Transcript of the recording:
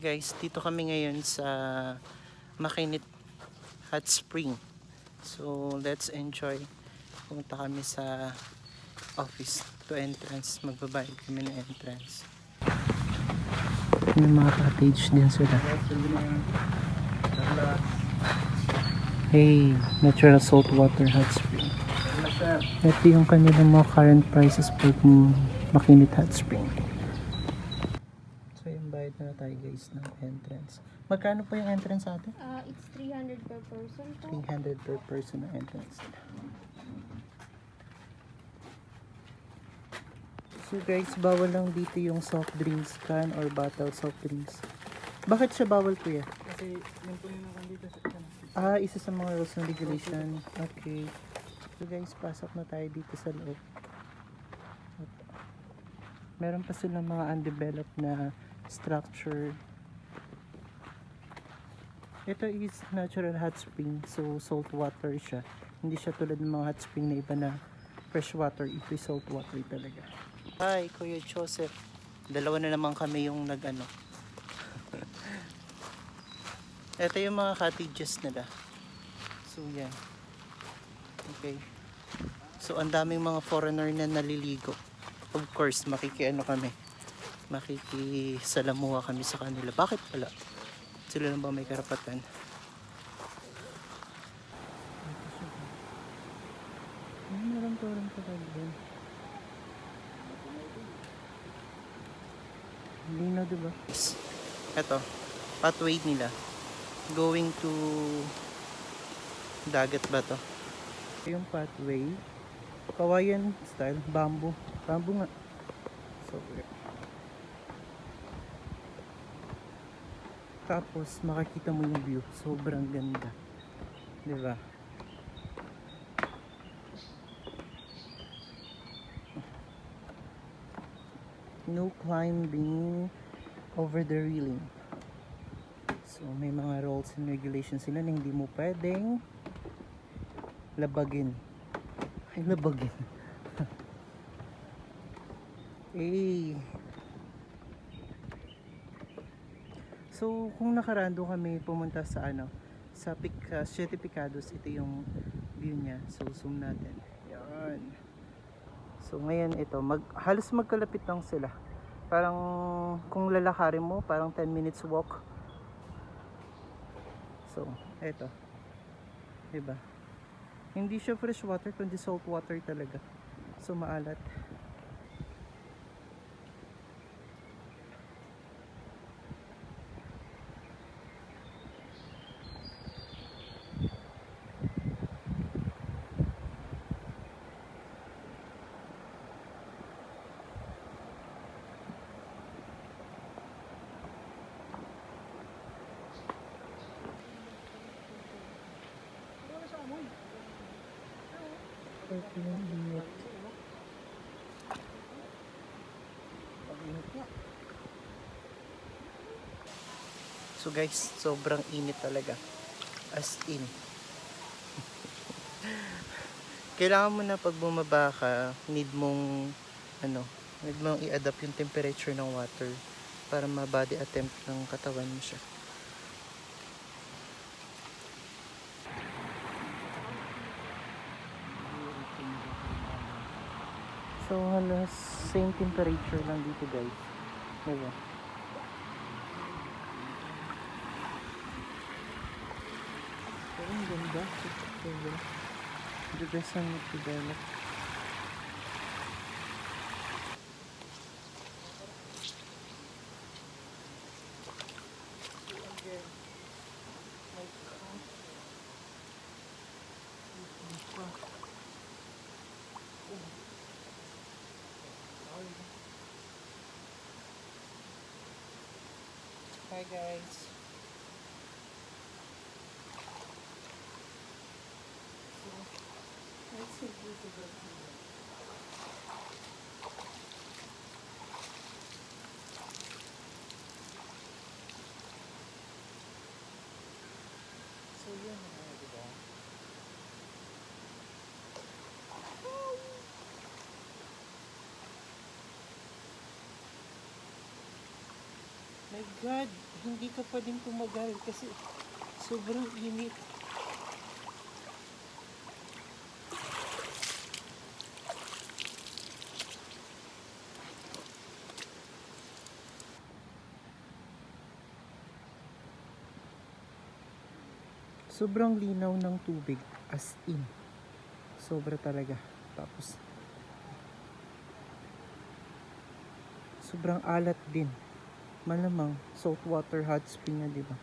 Guys, dito kami ngayon sa Makinit Hot Spring. So, let's enjoy. Pumunta kami sa office to entrance. Magbabayad kami ng entrance. May mga cottage din sila. Hey, natural saltwater hot spring. Ito yung kanilang mga current prices for Makinit Hot Spring. So yung bayad na tayo guys ng entrance. Magkano po yung entrance natin? It's 300 per person po. 300 per person ang entrance. So guys, bawal lang dito yung soft drinks can or bottle soft drinks. Bakit siya bawal kuya? Kasi yun po yung nandito sa Isa sa mga rules and regulation. Okay. So guys, pasok na tayo dito sa loob. Meron pa silang mga undeveloped na structure. Ito is natural hot spring, so salt water siya. Hindi siya tulad ng mga hot spring na iba na fresh water. Ito is salt water talaga. Hi, Kuya Joseph. Dalawa na naman kami yung nag-ano. Ito yung mga cottages nila. So yan. Okay. So ang daming mga foreigner na naliligo. Of course, makikisalamuha kami sa kanila. Bakit pala? Sila lang ba may karapatan? Meron pa din. Hindi na diba? Ito, pathway nila. Going to dagat ba to? Yung pathway, kawayan style, bamboo nga. So, tapos makikita mo yung view, sobrang ganda, di ba? No climbing over the railing. So may mga rules and regulations sila na hindi mo pwedeng labagin. Ay, labagin. Eh. So kung nakarando kami pumunta sa Siete Picados, ito yung view niya. So zoom natin. Yan. So ngayon ito, halos magkalapit lang sila. Parang kung lalakarin mo, parang 10 minutes walk. So, eto. Diba? Hindi siya fresh water, kundi salt water talaga. So, maalat. So guys, sobrang init talaga. As in. Kailangan mo na pag bumaba ka, need mong i-adapt yung temperature ng water para ma-body attempt ng katawan mo siya. So halos same temperature lang dito guys. Diba? Pero ang ganda. The best one would develop. Hi guys. Let's see beautiful. So yun na, diba? My God, hindi ka pwedeng tumagal kasi sobrang init. Sobrang linaw ng tubig, as in. Sobra talaga. Tapos, sobrang alat din. Malamang, saltwater hot spring na, di ba?